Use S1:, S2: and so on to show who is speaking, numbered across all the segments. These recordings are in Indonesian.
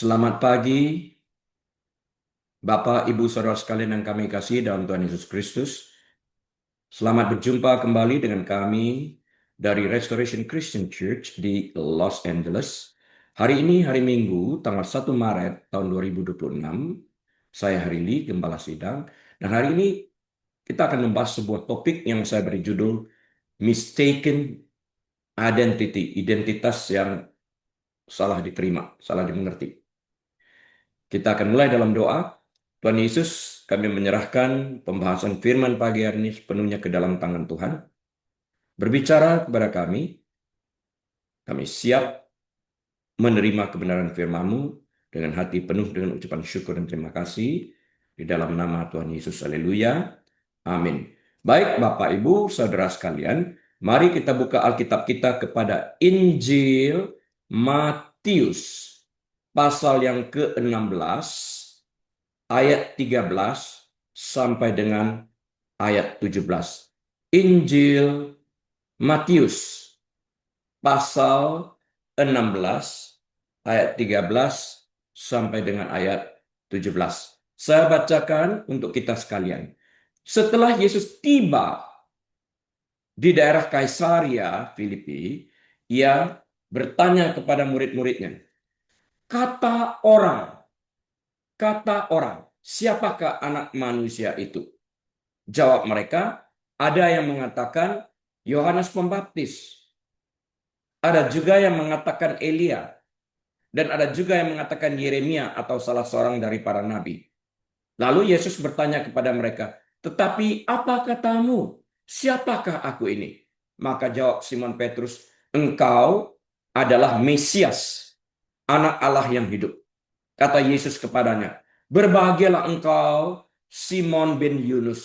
S1: Selamat pagi, Bapak, Ibu, Saudara sekalian yang kami kasih dalam Tuhan Yesus Kristus. Selamat berjumpa kembali dengan kami dari Restoration Christian Church di Los Angeles. Hari ini hari Minggu, tanggal 1 Maret tahun 2026. Saya Harili, Gembala Sidang. Dan hari ini kita akan membahas sebuah topik yang saya beri judul Mistaken Identity, identitas yang salah diterima, salah dimengerti. Kita akan mulai dalam doa. Tuhan Yesus, kami menyerahkan pembahasan firman pagi hari ini sepenuhnya ke dalam tangan Tuhan. Berbicara kepada kami siap menerima kebenaran firman-Mu dengan hati penuh dengan ucapan syukur dan terima kasih. Di dalam nama Tuhan Yesus, haleluya. Amin. Baik Bapak, Ibu, Saudara sekalian, mari kita buka Alkitab kita kepada Injil Matius, pasal yang ke-16, ayat 13 sampai dengan ayat 17. Injil Matius pasal 16 ayat 13 sampai dengan ayat 17. Saya bacakan untuk kita sekalian. Setelah Yesus tiba di daerah Kaisaria Filipi, ia bertanya kepada murid-muridnya, kata orang, siapakah anak manusia itu? Jawab mereka, ada yang mengatakan Yohanes Pembaptis, ada juga yang mengatakan Elia, dan ada juga yang mengatakan Yeremia atau salah seorang dari para nabi. Lalu Yesus bertanya kepada mereka, tetapi apa katamu? Siapakah aku ini? Maka jawab Simon Petrus, engkau adalah Mesias, anak Allah yang hidup. Kata Yesus kepadanya, berbahagialah engkau, Simon bin Yunus,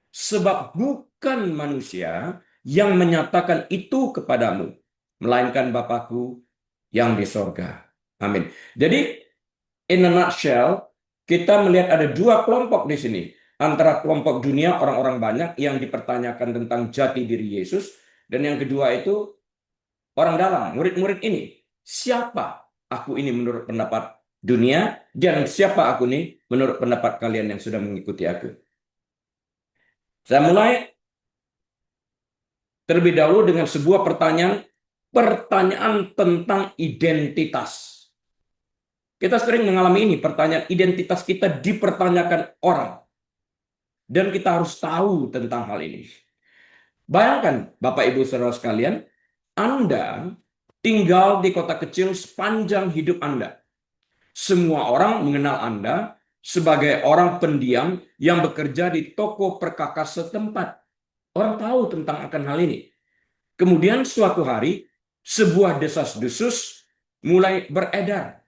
S1: sebab bukan manusia yang menyatakan itu kepadamu, melainkan Bapakku yang di sorga. Amin. Jadi, in a nutshell, kita melihat ada dua kelompok di sini. Antara kelompok dunia, orang-orang banyak yang dipertanyakan tentang jati diri Yesus. Dan yang kedua itu orang dalam, murid-murid ini. Siapa aku ini menurut pendapat dunia, dan siapa aku ini menurut pendapat kalian yang sudah mengikuti aku. Saya mulai terlebih dahulu dengan sebuah pertanyaan tentang identitas. Kita sering mengalami ini, pertanyaan identitas kita dipertanyakan orang. Dan kita harus tahu tentang hal ini. Bayangkan, Bapak Ibu Saudara sekalian, Anda tinggal di kota kecil sepanjang hidup Anda. Semua orang mengenal Anda sebagai orang pendiam yang bekerja di toko perkakas setempat. Orang tahu tentang akan hal ini. Kemudian suatu hari, sebuah desas-desus mulai beredar.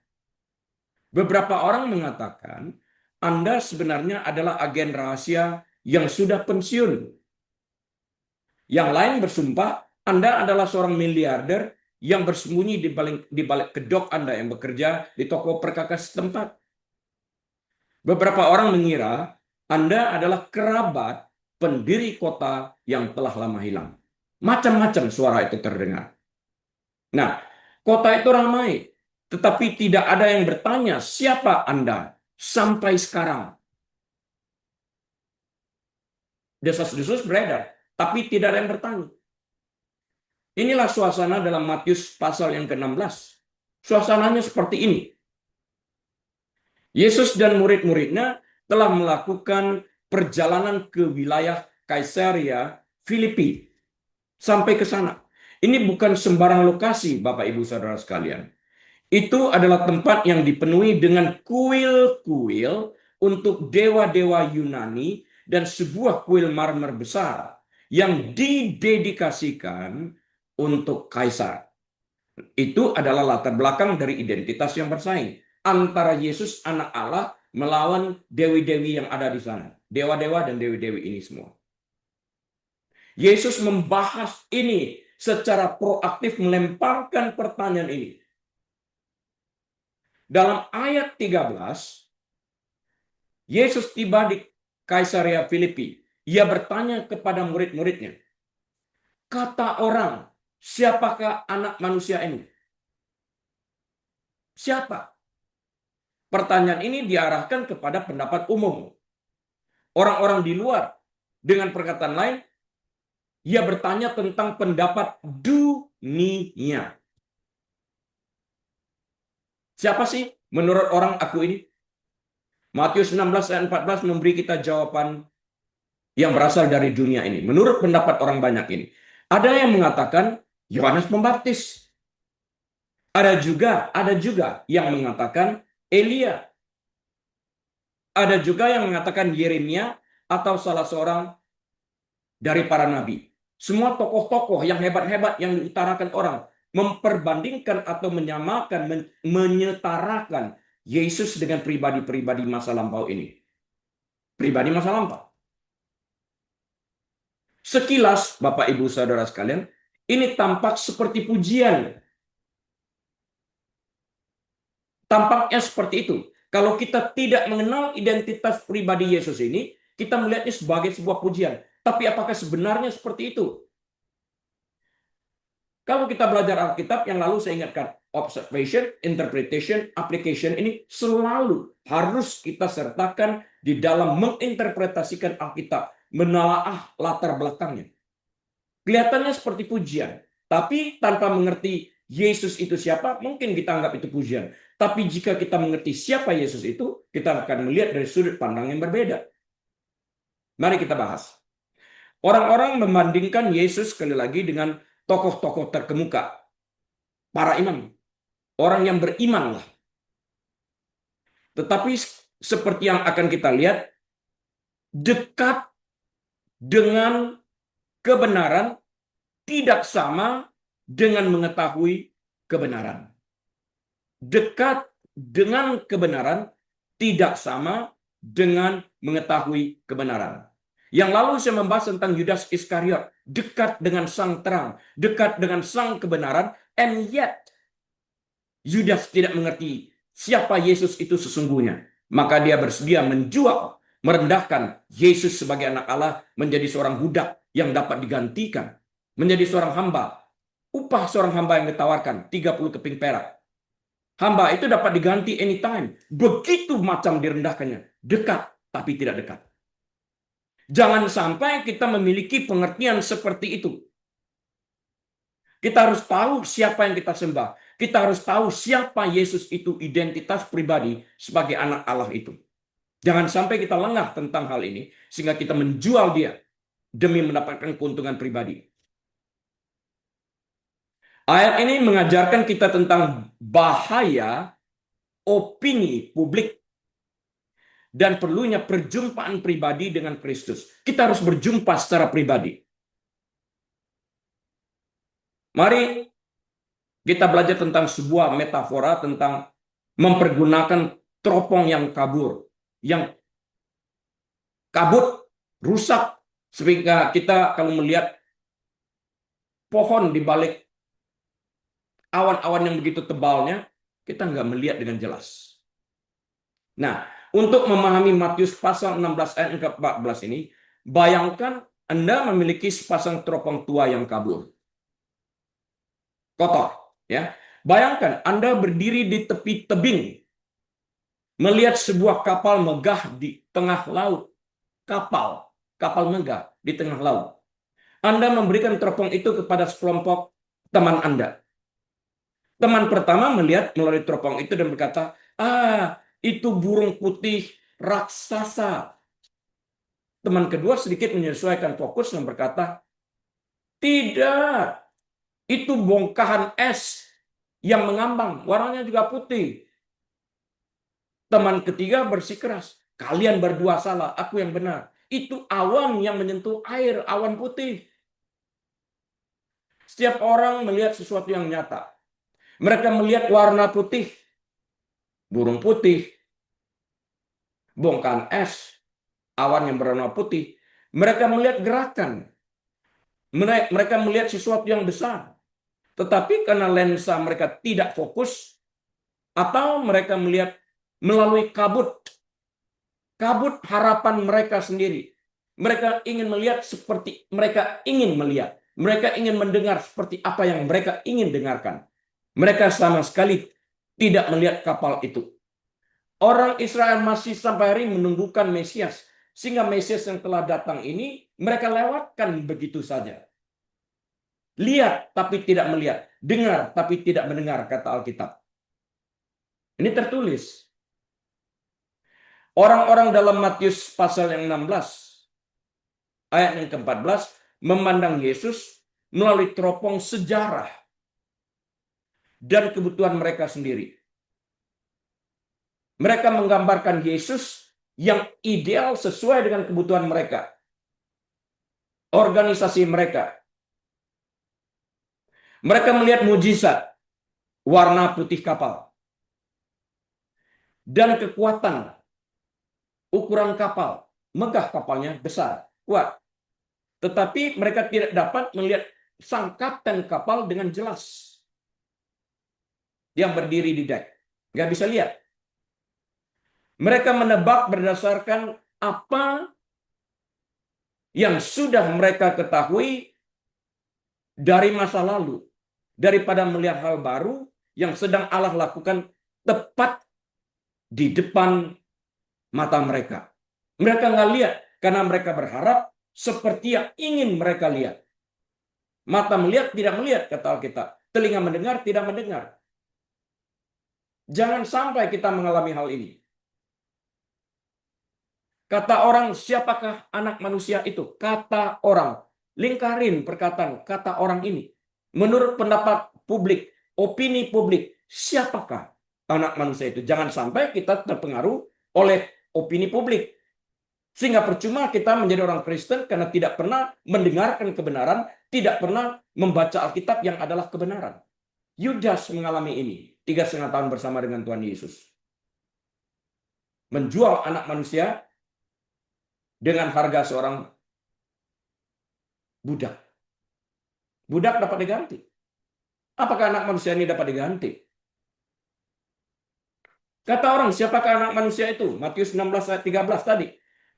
S1: Beberapa orang mengatakan, Anda sebenarnya adalah agen rahasia yang sudah pensiun. Yang lain bersumpah, Anda adalah seorang miliarder yang bersembunyi di balik kedok Anda yang bekerja di toko perkakas setempat. Beberapa orang mengira Anda adalah kerabat pendiri kota yang telah lama hilang. Macam-macam suara itu terdengar. Nah, kota itu ramai, tetapi tidak ada yang bertanya siapa Anda sampai sekarang. Desas-desus beredar, tapi tidak ada yang bertanya. Inilah suasana dalam Matius pasal yang ke-16. Suasananya seperti ini. Yesus dan murid-muridnya telah melakukan perjalanan ke wilayah Kaisaria Filipi. Sampai ke sana. Ini bukan sembarang lokasi, Bapak Ibu Saudara sekalian. Itu adalah tempat yang dipenuhi dengan kuil-kuil untuk dewa-dewa Yunani dan sebuah kuil marmer besar yang didedikasikan untuk kaisar. Itu adalah latar belakang dari identitas yang bersaing antara Yesus anak Allah melawan dewi-dewi yang ada di sana. Dewa-dewa dan dewi-dewi ini semua. Yesus membahas ini secara proaktif, melemparkan pertanyaan ini. Dalam ayat 13, Yesus tiba di Kaisaria Filipi. Ia bertanya kepada murid-muridnya, kata orang, siapakah anak manusia ini? Siapa? pertanyaan ini diarahkan kepada pendapat umum. Orang-orang di luar, dengan perkataan lain, ia bertanya tentang pendapat dunia. Siapa sih menurut orang aku ini? Matius 16 ayat 14 memberi kita jawaban yang berasal dari dunia ini. Menurut pendapat orang banyak ini. Ada yang mengatakan Yohanes Pembaptis. Ada juga yang mengatakan Elia. Ada juga yang mengatakan Yeremia atau salah seorang dari para nabi. Semua tokoh-tokoh yang hebat-hebat yang diutarakan orang memperbandingkan atau menyamakan, menyetarakan Yesus dengan pribadi-pribadi masa lampau ini. Pribadi masa lampau. Sekilas, Bapak Ibu Saudara sekalian, ini tampak seperti pujian. Tampaknya seperti itu. Kalau kita tidak mengenal identitas pribadi Yesus ini, kita melihatnya sebagai sebuah pujian. Tapi apakah sebenarnya seperti itu? Kalau kita belajar Alkitab, yang lalu saya ingatkan, observation, interpretation, application ini selalu harus kita sertakan di dalam menginterpretasikan Alkitab, menelaah latar belakangnya. Kelihatannya seperti pujian, tapi tanpa mengerti Yesus itu siapa, mungkin kita anggap itu pujian. Tapi jika kita mengerti siapa Yesus itu, kita akan melihat dari sudut pandang yang berbeda. Mari kita bahas. Orang-orang membandingkan Yesus sekali lagi dengan tokoh-tokoh terkemuka, para imam, orang yang beriman lah. Tetapi seperti yang akan kita lihat, dekat dengan kebenaran tidak sama dengan mengetahui kebenaran. Dekat dengan kebenaran tidak sama dengan mengetahui kebenaran. Yang lalu saya membahas tentang Yudas Iskariot, dekat dengan sang terang, dekat dengan sang kebenaran, and yet Yudas tidak mengerti siapa Yesus itu sesungguhnya. Maka dia bersedia menjual, merendahkan Yesus sebagai anak Allah menjadi seorang budak yang dapat digantikan, menjadi seorang hamba. Upah seorang hamba yang ditawarkan 30 keping perak. Hamba itu dapat diganti anytime. Begitu macam direndahkannya. Dekat, tapi tidak dekat. Jangan sampai kita memiliki pengertian seperti itu. Kita harus tahu siapa yang kita sembah. Kita harus tahu siapa Yesus itu, identitas pribadi sebagai anak Allah itu. Jangan sampai kita lengah tentang hal ini, sehingga kita menjual dia demi mendapatkan keuntungan pribadi. Ayat ini mengajarkan kita tentang bahaya opini publik dan perlunya perjumpaan pribadi dengan Kristus. Kita harus berjumpa secara pribadi. Mari kita belajar tentang sebuah metafora tentang mempergunakan teropong yang kabur, yang kabut, rusak, sehingga kita kalau melihat pohon di balik awan-awan yang begitu tebalnya, kita nggak melihat dengan jelas. Nah, untuk memahami Matius pasal 16 ayat 14 ini, bayangkan Anda memiliki sepasang teropong tua yang kabur. Kotor, ya. Bayangkan Anda berdiri di tepi tebing, melihat sebuah kapal megah di tengah laut. Kapal megah di tengah laut. Anda memberikan teropong itu kepada sekelompok teman Anda. Teman pertama melihat melalui teropong itu dan berkata, itu burung putih raksasa. Teman kedua sedikit menyesuaikan fokus dan berkata, tidak, itu bongkahan es yang mengambang, warnanya juga putih. Teman ketiga bersikeras, kalian berdua salah, aku yang benar. Itu awan yang menyentuh air, awan putih. Setiap orang melihat sesuatu yang nyata. Mereka melihat warna putih, burung putih, bongkahan es, awan yang berwarna putih. Mereka melihat gerakan. Mereka melihat sesuatu yang besar. Tetapi karena lensa mereka tidak fokus, atau mereka melihat melalui kabut harapan mereka sendiri. Mereka ingin melihat seperti mereka ingin melihat. Mereka ingin mendengar seperti apa yang mereka ingin dengarkan. Mereka sama sekali tidak melihat kapal itu. Orang Israel masih sampai hari ini menunggukan Mesias. Sehingga Mesias yang telah datang ini mereka lewatkan begitu saja. Lihat tapi tidak melihat. Dengar tapi tidak mendengar, kata Alkitab. Ini tertulis. Orang-orang dalam Matius pasal yang 16, ayat yang ke-14, memandang Yesus melalui teropong sejarah dan kebutuhan mereka sendiri. Mereka menggambarkan Yesus yang ideal sesuai dengan kebutuhan mereka, organisasi mereka. Mereka melihat mujizat, warna putih kapal, dan kekuatan, ukuran kapal, megah kapalnya, besar, kuat. Tetapi mereka tidak dapat melihat sang kapten kapal dengan jelas yang berdiri di dek. Nggak bisa lihat. Mereka menebak berdasarkan apa yang sudah mereka ketahui dari masa lalu, daripada melihat hal baru yang sedang Allah lakukan tepat di depan mata mereka. Mereka nggak lihat karena mereka berharap seperti yang ingin mereka lihat. Mata melihat, tidak melihat, kata Alkitab. Telinga mendengar, tidak mendengar. Jangan sampai kita mengalami hal ini. Kata orang, siapakah anak manusia itu? Kata orang. Lingkarin perkataan kata orang ini. Menurut pendapat publik, opini publik, siapakah anak manusia itu? Jangan sampai kita terpengaruh oleh opini publik. Sehingga percuma kita menjadi orang Kristen karena tidak pernah mendengarkan kebenaran, tidak pernah membaca Alkitab yang adalah kebenaran. Yudas mengalami ini 3,5 tahun bersama dengan Tuhan Yesus. Menjual anak manusia dengan harga seorang budak. Budak dapat diganti. Apakah anak manusia ini dapat diganti? Kata orang, siapakah anak manusia itu? Matius 16 ayat 13 tadi.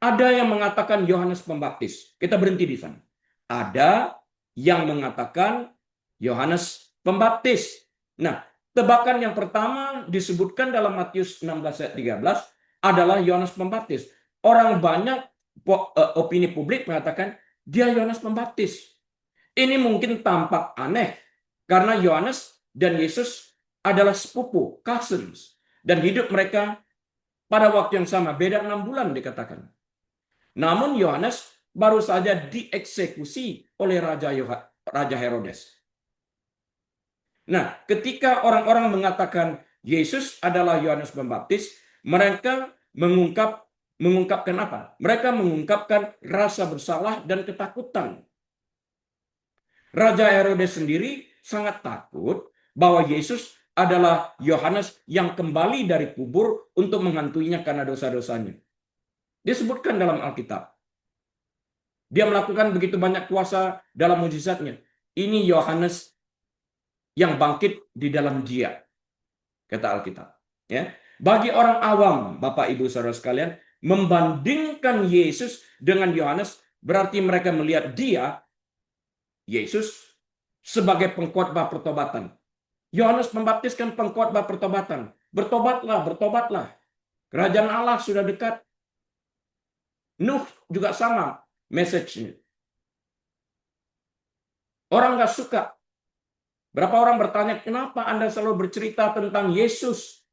S1: Ada yang mengatakan Yohanes Pembaptis. Kita berhenti di sana. Ada yang mengatakan Yohanes Pembaptis. Nah, tebakan yang pertama disebutkan dalam Matius 16 ayat 13 adalah Yohanes Pembaptis. Orang banyak opini publik mengatakan dia Yohanes Pembaptis. Ini mungkin tampak aneh karena Yohanes dan Yesus adalah sepupu, cousins, dan hidup mereka pada waktu yang sama, beda 6 bulan dikatakan. Namun Yohanes baru saja dieksekusi oleh Raja Herodes. Nah, ketika orang-orang mengatakan Yesus adalah Yohanes Pembaptis, mereka mengungkapkan apa? Mereka mengungkapkan rasa bersalah dan ketakutan. Raja Herodes sendiri sangat takut bahwa Yesus adalah Yohanes yang kembali dari kubur untuk menghantuinya karena dosa-dosanya. Disebutkan dalam Alkitab. Dia melakukan begitu banyak kuasa dalam mujizatnya. Ini Yohanes yang bangkit di dalam dia, kata Alkitab. Ya. Bagi orang awam, Bapak Ibu Saudara sekalian, membandingkan Yesus dengan Yohanes berarti mereka melihat dia, Yesus, sebagai pengkhotbah pertobatan. Yohanes Pembaptis kan pengkhotbah pertobatan. Bertobatlah, bertobatlah. Kerajaan Allah sudah dekat. Nuh juga sama message-nya. Orang nggak suka. Berapa orang bertanya, kenapa Anda selalu bercerita tentang Yesus?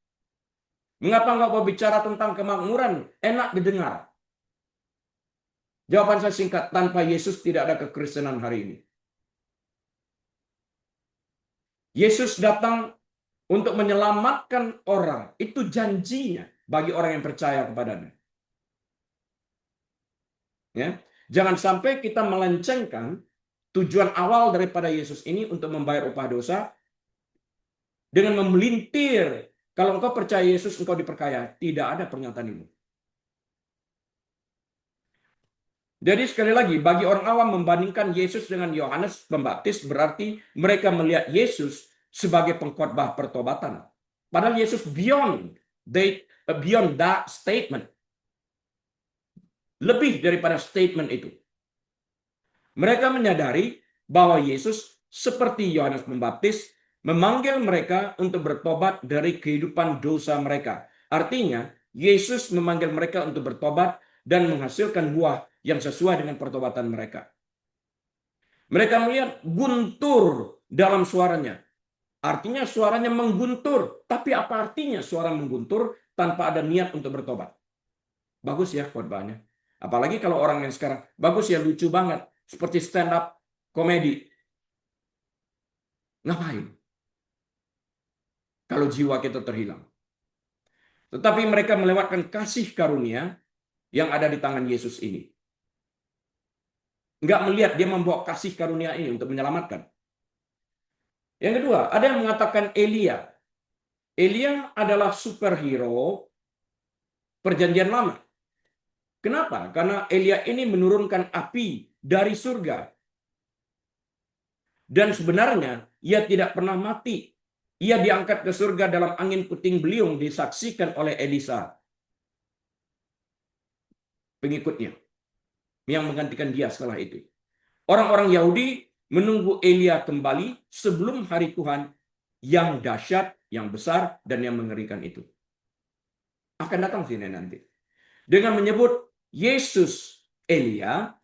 S1: Mengapa nggak mau bicara tentang kemakmuran? Enak didengar. Jawaban saya singkat, tanpa Yesus tidak ada kekristenan hari ini. Yesus datang untuk menyelamatkan orang. Itu janjinya bagi orang yang percaya kepadanya. Ya. Jangan sampai kita melencengkan tujuan awal daripada Yesus ini untuk membayar upah dosa dengan memelintir. Kalau engkau percaya Yesus, engkau diperkaya. Tidak ada pernyataan ini. Jadi sekali lagi, bagi orang awam membandingkan Yesus dengan Yohanes Pembaptis berarti mereka melihat Yesus sebagai pengkhotbah pertobatan. Padahal Yesus beyond that statement. Lebih daripada statement itu. Mereka menyadari bahwa Yesus seperti Yohanes Pembaptis memanggil mereka untuk bertobat dari kehidupan dosa mereka. Artinya, Yesus memanggil mereka untuk bertobat dan menghasilkan buah yang sesuai dengan pertobatan mereka. Mereka melihat guntur dalam suaranya. Artinya suaranya mengguntur. Tapi apa artinya suara mengguntur tanpa ada niat untuk bertobat? Bagus ya khotbahnya. Apalagi kalau orang yang sekarang, bagus ya, lucu banget. Seperti stand up komedi. Ngapain? Kalau jiwa kita terhilang. Tetapi mereka melewatkan kasih karunia yang ada di tangan Yesus ini. Nggak melihat dia membawa kasih karunia ini untuk menyelamatkan. Yang kedua, ada yang mengatakan Elia. Elia adalah superhero perjanjian lama. Kenapa? Karena Elia ini menurunkan api dari surga. Dan sebenarnya ia tidak pernah mati. Ia diangkat ke surga dalam angin puting beliung disaksikan oleh Elisa, pengikutnya, yang menggantikan dia setelah itu. Orang-orang Yahudi menunggu Elia kembali sebelum hari Tuhan yang dahsyat, yang besar, dan yang mengerikan itu. Akan datang sini nanti. Dengan menyebut Yesus Elia,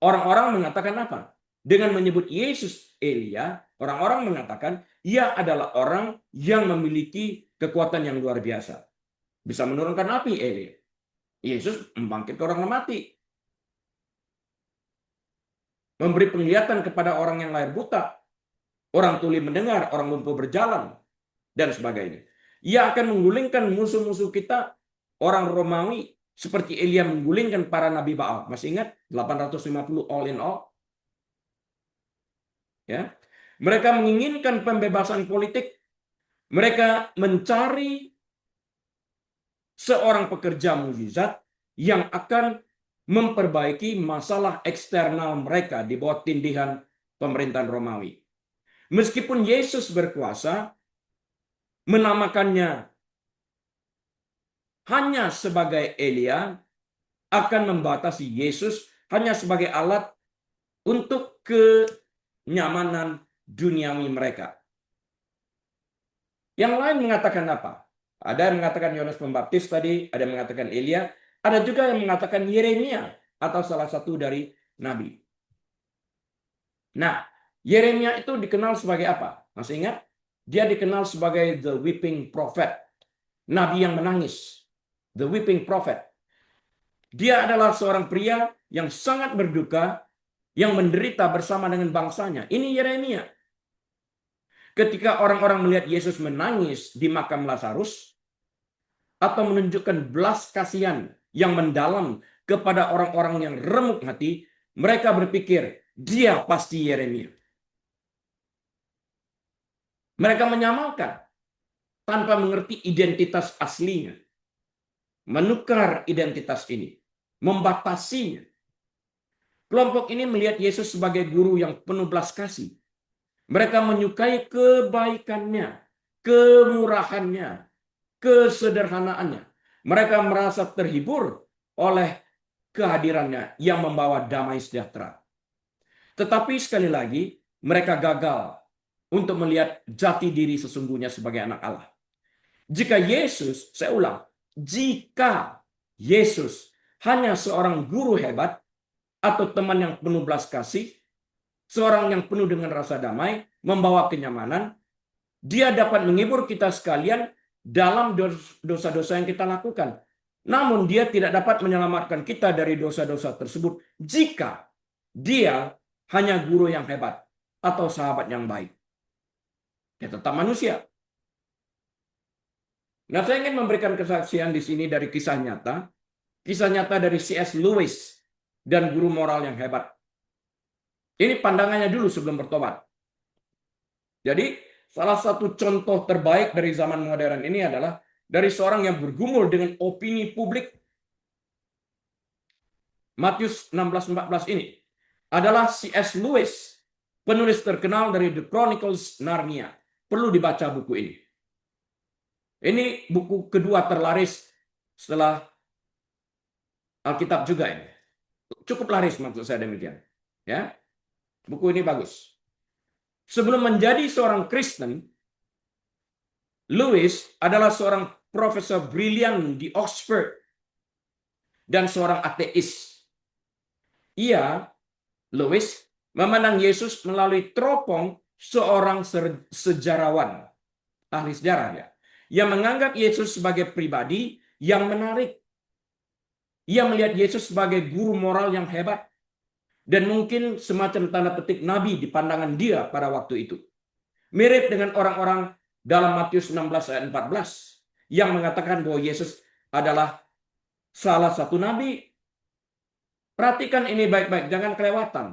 S1: orang-orang mengatakan apa? Dengan menyebut Yesus Elia, orang-orang mengatakan ia adalah orang yang memiliki kekuatan yang luar biasa. Bisa menurunkan api Elia. Yesus membangkitkan orang yang mati. Memberi penglihatan kepada orang yang lahir buta. Orang tuli mendengar, orang lumpuh berjalan, dan sebagainya. Ia akan menggulingkan musuh-musuh kita, orang Romawi, seperti Elia menggulingkan para nabi Baal. Masih ingat 850 all in all? Ya. Mereka menginginkan pembebasan politik. Mereka mencari seorang pekerja mukjizat yang akan memperbaiki masalah eksternal mereka di bawah tindihan pemerintahan Romawi. Meskipun Yesus berkuasa, menamakannya hanya sebagai Elia akan membatasi Yesus hanya sebagai alat untuk kenyamanan duniawi mereka. Yang lain mengatakan apa? Ada yang mengatakan Yohanes Pembaptis tadi, ada yang mengatakan Elia, ada juga yang mengatakan Yeremia atau salah satu dari nabi. Nah, Yeremia itu dikenal sebagai apa? Masih ingat? Dia dikenal sebagai the weeping prophet, nabi yang menangis, the weeping prophet. Dia adalah seorang pria yang sangat berduka, yang menderita bersama dengan bangsanya. Ini Yeremia. Ketika orang-orang melihat Yesus menangis di makam Lazarus, atau menunjukkan belas kasihan yang mendalam kepada orang-orang yang remuk hati, mereka berpikir, dia pasti Yeremia. Mereka menyamarkan tanpa mengerti identitas aslinya. Menukar identitas ini, membatasinya. Kelompok ini melihat Yesus sebagai guru yang penuh belas kasih. Mereka menyukai kebaikannya, kemurahannya, kesederhanaannya. Mereka merasa terhibur oleh kehadirannya yang membawa damai sejahtera. Tetapi sekali lagi, mereka gagal untuk melihat jati diri sesungguhnya sebagai anak Allah. Jika Yesus, saya ulang, jika Yesus hanya seorang guru hebat atau teman yang penuh belas kasih, seorang yang penuh dengan rasa damai, membawa kenyamanan, dia dapat menghibur kita sekalian dalam dosa-dosa yang kita lakukan. Namun dia tidak dapat menyelamatkan kita dari dosa-dosa tersebut jika dia hanya guru yang hebat atau sahabat yang baik. Dia tetap manusia. Nah, saya ingin memberikan kesaksian di sini dari kisah nyata dari C.S. Lewis dan guru moral yang hebat. Ini pandangannya dulu sebelum bertobat. Jadi, salah satu contoh terbaik dari zaman modern ini adalah dari seorang yang bergumul dengan opini publik. Matius 16:14 ini adalah C.S. Lewis, penulis terkenal dari The Chronicles Narnia. Perlu dibaca buku ini. Ini buku kedua terlaris setelah Alkitab juga ini. Cukup laris maksud saya demikian. Ya, buku ini bagus. Sebelum menjadi seorang Kristen, Lewis adalah seorang profesor brilian di Oxford dan seorang ateis. Ia, Lewis, memandang Yesus melalui teropong seorang sejarawan, ahli sejarah ya, yang menganggap Yesus sebagai pribadi yang menarik. Ia melihat Yesus sebagai guru moral yang hebat dan mungkin semacam tanda petik nabi di pandangan dia pada waktu itu. Mirip dengan orang-orang dalam Matius 16 ayat 14 yang mengatakan bahwa Yesus adalah salah satu nabi. Perhatikan ini baik-baik, jangan kelewatan.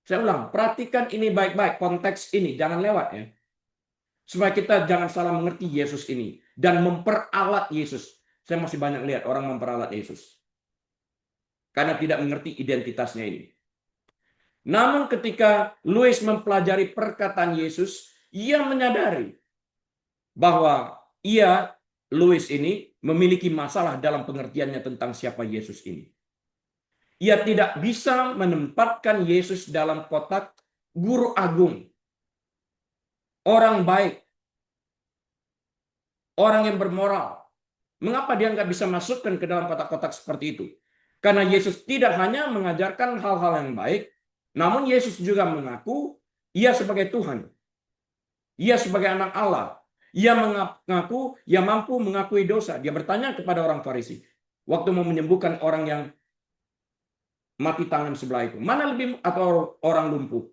S1: Saya ulang, perhatikan ini baik-baik, konteks ini, jangan lewat ya. Supaya kita jangan salah mengerti Yesus ini dan memperalat Yesus. Saya masih banyak lihat orang memperalat Yesus karena tidak mengerti identitasnya ini. Namun ketika Lewis mempelajari perkataan Yesus, ia menyadari bahwa Lewis ini memiliki masalah dalam pengertiannya tentang siapa Yesus ini. Ia tidak bisa menempatkan Yesus dalam kotak guru agung, orang baik, orang yang bermoral. Mengapa dia nggak bisa masukkan ke dalam kotak-kotak seperti itu? Karena Yesus tidak hanya mengajarkan hal-hal yang baik, namun Yesus juga mengaku ia sebagai Tuhan. Ia sebagai anak Allah. Ia mengaku, ia mampu mengakui dosa. Dia bertanya kepada orang Farisi waktu mau menyembuhkan orang yang mati tangan sebelah itu. Mana lebih, atau orang lumpuh.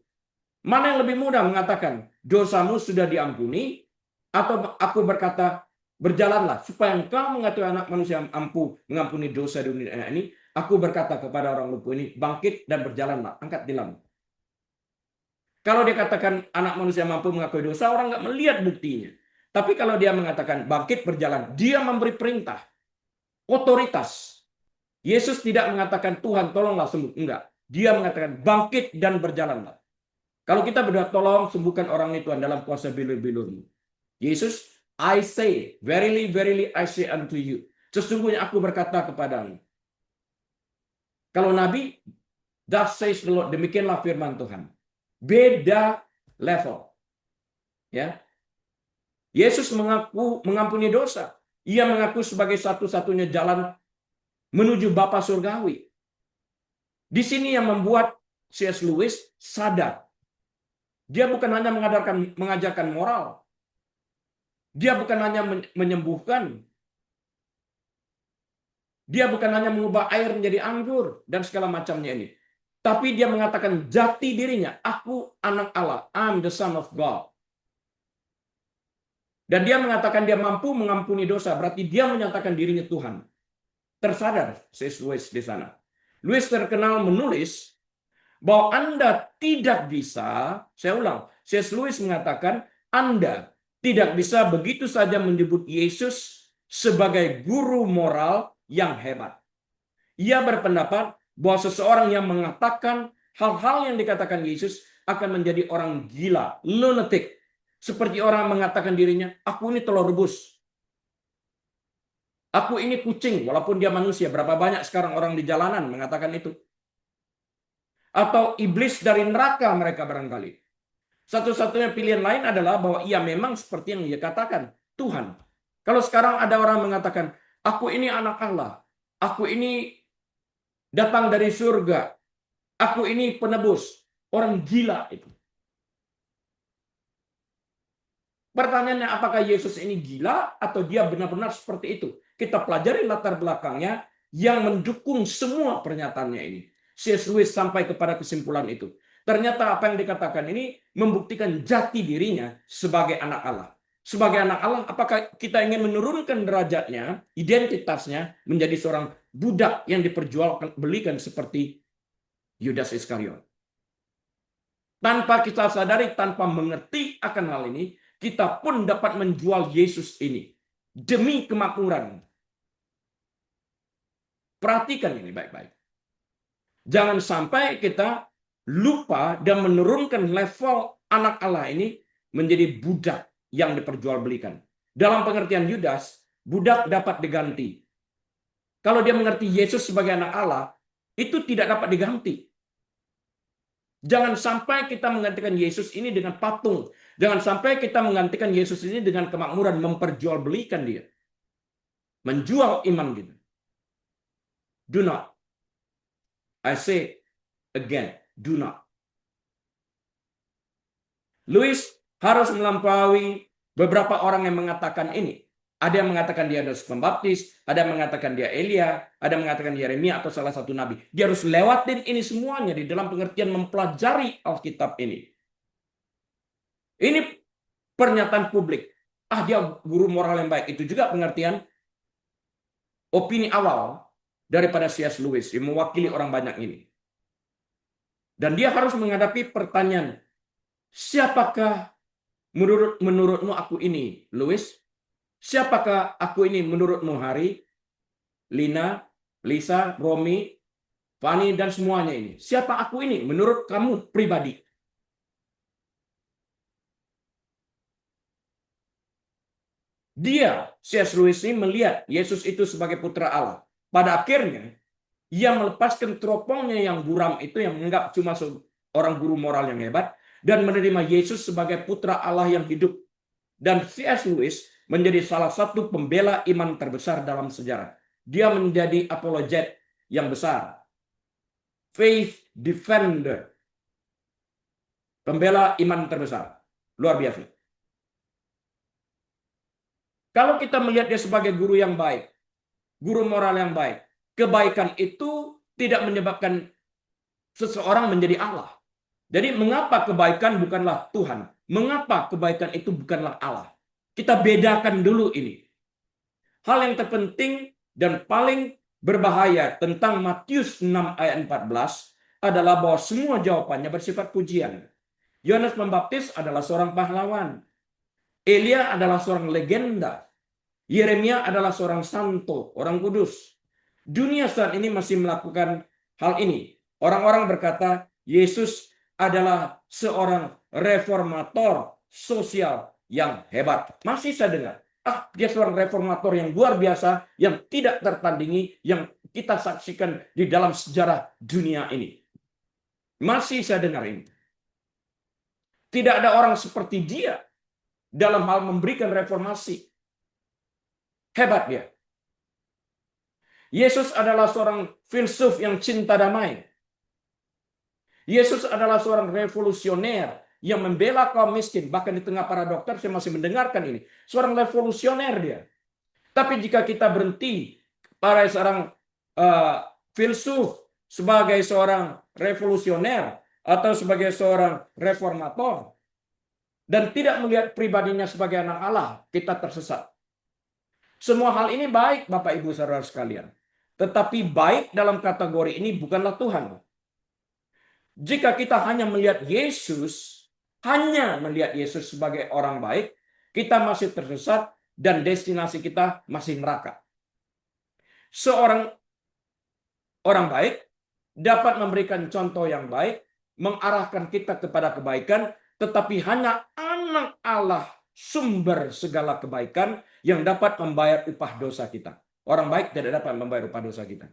S1: Mana yang lebih mudah mengatakan dosamu sudah diampuni, atau aku berkata berjalanlah supaya engkau mengetahui anak manusia mampu mengampuni dosa dunia ini. Aku berkata kepada orang lumpuh ini, bangkit dan berjalanlah, angkat tilammu. Kalau dia katakan anak manusia mampu mengakui dosa, orang nggak melihat buktinya. Tapi kalau dia mengatakan bangkit berjalan, dia memberi perintah, otoritas. Yesus tidak mengatakan Tuhan tolonglah sembuh, enggak. Dia mengatakan bangkit dan berjalanlah. Kalau kita berdoa tolong sembuhkan orang ini Tuhan dalam kuasa bilur-bilurmu. Yesus, I say, verily, verily, I say unto you. Sesungguhnya aku berkata kepadamu. Kalau Nabi, thus says the Lord, demikianlah firman Tuhan. Beda level. Ya. Yesus mengaku mengampuni dosa. Ia mengaku sebagai satu-satunya jalan menuju Bapa surgawi. Di sini yang membuat C.S. Lewis sadar. Dia bukan hanya mengajarkan moral. Dia bukan hanya menyembuhkan. Dia bukan hanya mengubah air menjadi anggur dan segala macamnya ini. Tapi dia mengatakan jati dirinya, aku anak Allah, I'm the son of God. Dan dia mengatakan dia mampu mengampuni dosa, berarti dia menyatakan dirinya Tuhan. Tersadar C.S. Lewis di sana. Lewis terkenal menulis bahwa Anda tidak bisa, saya ulang, C.S. Lewis mengatakan Anda tidak bisa begitu saja menyebut Yesus sebagai guru moral yang hebat. Ia berpendapat bahwa seseorang yang mengatakan hal-hal yang dikatakan Yesus akan menjadi orang gila, lunatic. Seperti orang mengatakan dirinya, aku ini telur rebus. Aku ini kucing, walaupun dia manusia. Berapa banyak sekarang orang di jalanan mengatakan itu. Atau iblis dari neraka mereka barangkali. Satu-satunya pilihan lain adalah bahwa ia memang seperti yang ia katakan, Tuhan. Kalau sekarang ada orang mengatakan, aku ini anak Allah. Aku ini datang dari surga. Aku ini penebus. Orang gila itu. Pertanyaannya, apakah Yesus ini gila atau dia benar-benar seperti itu? Kita pelajari latar belakangnya yang mendukung semua pernyataannya ini. C.S. Lewis sampai kepada kesimpulan itu. Ternyata apa yang dikatakan ini membuktikan jati dirinya sebagai anak Allah. Sebagai anak Allah, apakah kita ingin menurunkan derajatnya, identitasnya, menjadi seorang budak yang diperjualbelikan seperti Yudas Iskariot? Tanpa kita sadari, tanpa mengerti akan hal ini, kita pun dapat menjual Yesus ini demi kemakmuran. Perhatikan ini baik-baik. Jangan sampai kita lupa dan menurunkan level anak Allah ini menjadi budak yang diperjualbelikan. Dalam pengertian Yudas, budak dapat diganti. Kalau dia mengerti Yesus sebagai anak Allah, itu tidak dapat diganti. Jangan sampai kita menggantikan Yesus ini dengan patung. Jangan sampai kita menggantikan Yesus ini dengan kemakmuran, memperjualbelikan dia. menjual iman kita. Do not. I say again, do not. Louis harus melampaui beberapa orang yang mengatakan ini. Ada yang mengatakan dia Yohanes Pembaptis, ada yang mengatakan dia Elia, ada yang mengatakan Yeremia atau salah satu nabi. Dia harus lewatin ini semuanya di dalam pengertian mempelajari Alkitab ini. Ini pernyataan publik. Dia guru moral yang baik. Itu juga pengertian opini awal daripada C.S. Lewis yang mewakili orang banyak ini. Dan dia harus menghadapi pertanyaan, siapakah menurutmu aku ini, Lewis? Siapakah aku ini menurutmu, Hari, Lina, Lisa, Romi, Fani, dan semuanya ini? Siapa aku ini menurut kamu pribadi? Dia, C.S. Lewis ini melihat Yesus itu sebagai putra Allah. Pada akhirnya, ia melepaskan teropongnya yang buram itu, yang menganggap cuma seorang guru moral yang hebat, dan menerima Yesus sebagai putra Allah yang hidup. Dan C.S. Lewis menjadi salah satu pembela iman terbesar dalam sejarah. Dia menjadi apologet yang besar. Faith defender. Pembela iman terbesar. Luar biasa. Kalau kita melihat dia sebagai guru yang baik, guru moral yang baik, kebaikan itu tidak menyebabkan seseorang menjadi Allah. Jadi mengapa kebaikan bukanlah Tuhan? Mengapa kebaikan itu bukanlah Allah? Kita bedakan dulu ini. Hal yang terpenting dan paling berbahaya tentang Matius 6 ayat 14 adalah bahwa semua jawabannya bersifat pujian. Yohanes Pembaptis adalah seorang pahlawan. Elia adalah seorang legenda. Yeremia adalah seorang santo, orang kudus. Dunia saat ini masih melakukan hal ini. Orang-orang berkata, Yesus adalah seorang reformator sosial yang hebat. Masih saya dengar, dia seorang reformator yang luar biasa, yang tidak tertandingi, yang kita saksikan di dalam sejarah dunia ini. Masih saya dengar ini. Tidak ada orang seperti dia dalam hal memberikan reformasi. Hebat dia. Yesus adalah seorang filsuf yang cinta damai. Yesus adalah seorang revolusioner yang membela kaum miskin. Bahkan di tengah para dokter saya masih mendengarkan ini. Seorang revolusioner dia. Tapi jika kita berhenti pada seorang filsuf sebagai seorang revolusioner atau sebagai seorang reformator dan tidak melihat pribadinya sebagai anak Allah, kita tersesat. Semua hal ini baik, Bapak Ibu Saudara sekalian. Tetapi baik dalam kategori ini bukanlah Tuhan. Jika kita hanya melihat Yesus sebagai orang baik, kita masih tersesat dan destinasi kita masih neraka. Seorang orang baik dapat memberikan contoh yang baik, mengarahkan kita kepada kebaikan, tetapi hanya anak Allah, sumber segala kebaikan, yang dapat membayar upah dosa kita. Orang baik tidak dapat membayar upah dosa kita.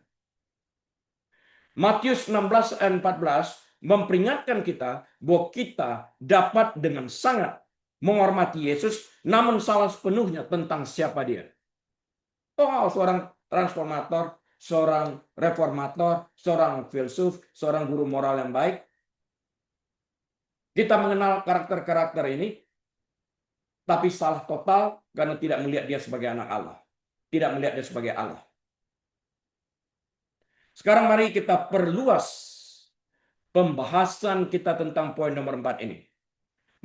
S1: Matius 16 ayat 14 memperingatkan kita bahwa kita dapat dengan sangat menghormati Yesus, namun salah sepenuhnya tentang siapa dia. Seorang transformator, seorang reformator, seorang filsuf, seorang guru moral yang baik. Kita mengenal karakter-karakter ini, tapi salah total karena tidak melihat dia sebagai anak Allah. Tidak melihat dia sebagai Allah. Sekarang mari kita perluas pembahasan kita tentang poin nomor 4 ini.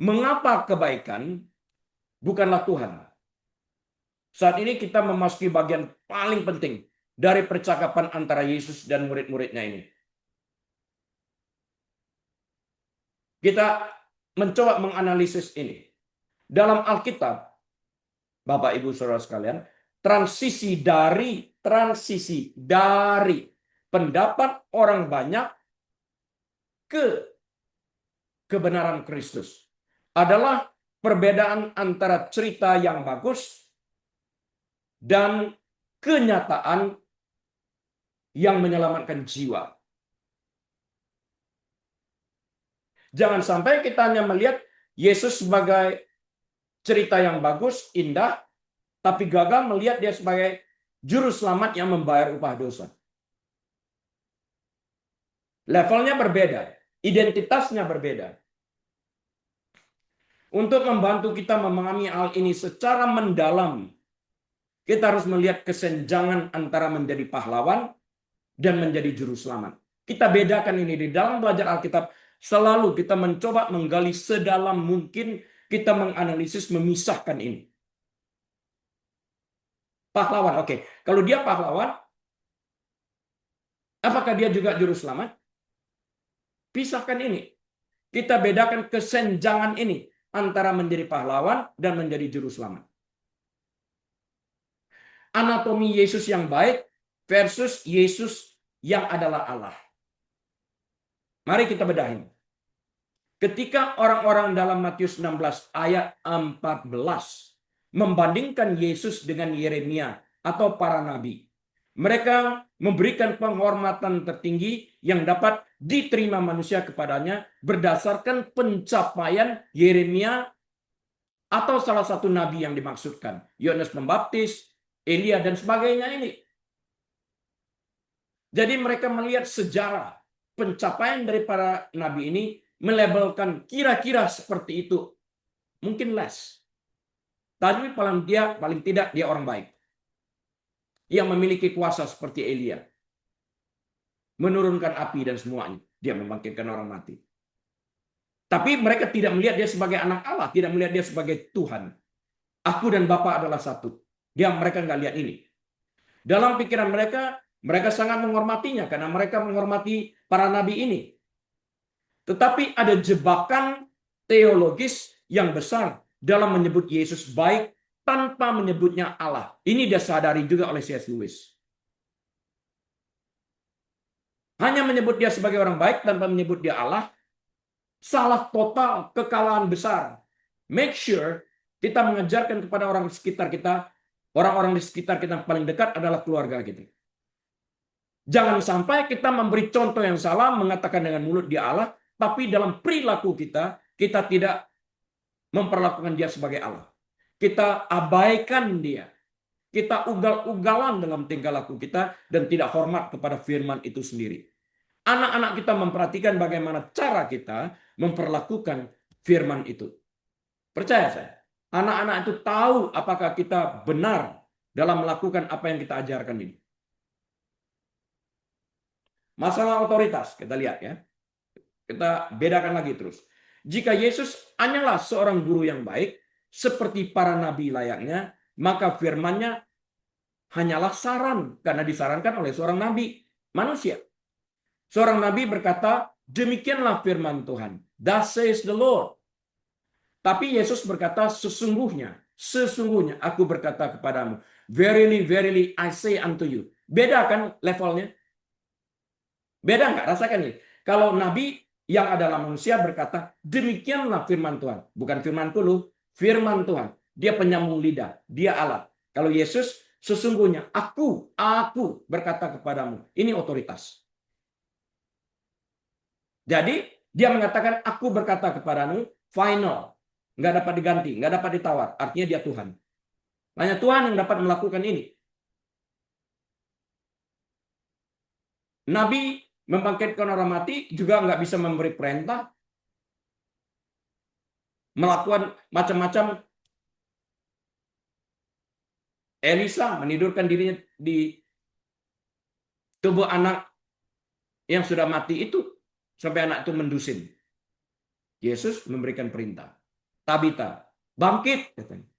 S1: Mengapa kebaikan bukanlah Tuhan? Saat ini kita memasuki bagian paling penting dari percakapan antara Yesus dan murid-muridnya ini. Kita mencoba menganalisis ini. Dalam Alkitab, Bapak Ibu Saudara sekalian, transisi dari pendapat orang banyak ke kebenaran Kristus adalah perbedaan antara cerita yang bagus dan kenyataan yang menyelamatkan jiwa. Jangan sampai kita hanya melihat Yesus sebagai cerita yang bagus, indah, tapi gagal melihat dia sebagai Juru selamat yang membayar upah dosa. Levelnya berbeda, identitasnya berbeda. Untuk membantu kita memahami hal ini secara mendalam, kita harus melihat kesenjangan antara menjadi pahlawan dan menjadi juru selamat. Kita bedakan ini di dalam belajar Alkitab. Selalu kita mencoba menggali sedalam mungkin, kita menganalisis, memisahkan ini. Pahlawan, oke. Kalau dia pahlawan, apakah dia juga juru selamat? Pisahkan ini. Kita bedakan kesenjangan ini antara menjadi pahlawan dan menjadi juru selamat. Anatomi Yesus yang baik versus Yesus yang adalah Allah. Mari kita bedahin. Ketika orang-orang dalam Matius 16 ayat 14 membandingkan Yesus dengan Yeremia atau para nabi, mereka memberikan penghormatan tertinggi yang dapat diterima manusia kepadanya berdasarkan pencapaian Yeremia atau salah satu nabi yang dimaksudkan, Yohanes Pembaptis, Elia dan sebagainya ini. Jadi mereka melihat sejarah pencapaian dari para nabi ini, melabelkan kira-kira seperti itu. Mungkin less. Tapi paling tidak dia orang baik. Yang memiliki kuasa seperti Elia. Menurunkan api dan semuanya. Dia membangkitkan orang mati. Tapi mereka tidak melihat dia sebagai anak Allah. Tidak melihat dia sebagai Tuhan. Aku dan Bapa adalah satu. Mereka nggak lihat ini. Dalam pikiran mereka, mereka sangat menghormatinya. Karena mereka menghormati para nabi ini. Tetapi ada jebakan teologis yang besar dalam menyebut Yesus baik tanpa menyebutnya Allah. Ini dia sadari juga oleh C.S. Lewis. Hanya menyebut dia sebagai orang baik tanpa menyebut dia Allah, salah total, kekalahan besar. Make sure kita mengajarkan kepada orang sekitar kita, orang-orang di sekitar kita yang paling dekat adalah keluarga kita. Jangan sampai kita memberi contoh yang salah, mengatakan dengan mulut dia Allah, tapi dalam perilaku kita, kita tidak memperlakukan dia sebagai Allah. Kita abaikan dia. Kita ugal-ugalan dalam tingkah laku kita dan tidak hormat kepada firman itu sendiri. Anak-anak kita memperhatikan bagaimana cara kita memperlakukan firman itu. Percaya saya, anak-anak itu tahu apakah kita benar dalam melakukan apa yang kita ajarkan ini. Masalah otoritas, kita lihat ya. Kita bedakan lagi terus. Jika Yesus hanyalah seorang guru yang baik, seperti para nabi layaknya, maka firman-Nya hanyalah saran, karena disarankan oleh seorang nabi, manusia. Seorang nabi berkata, demikianlah firman Tuhan. Thus says the Lord. Tapi Yesus berkata, sesungguhnya aku berkata kepadamu, verily, verily, I say unto you. Beda kan levelnya? Beda nggak? Rasakan ini. Kalau nabi yang adalah manusia berkata, demikianlah firman Tuhan. Bukan firmanku lu, firman Tuhan. Dia penyambung lidah, dia alat. Kalau Yesus, sesungguhnya aku berkata kepadamu. Ini otoritas. Jadi, dia mengatakan, aku berkata kepadamu, final. Nggak dapat diganti, nggak dapat ditawar. Artinya dia Tuhan. Hanya Tuhan yang dapat melakukan ini. Nabi membangkitkan orang mati juga nggak bisa memberi perintah, melakukan macam-macam. Elisa menidurkan dirinya di tubuh anak yang sudah mati itu sampai anak itu mendusin. Yesus memberikan perintah. Tabita, bangkit, katanya.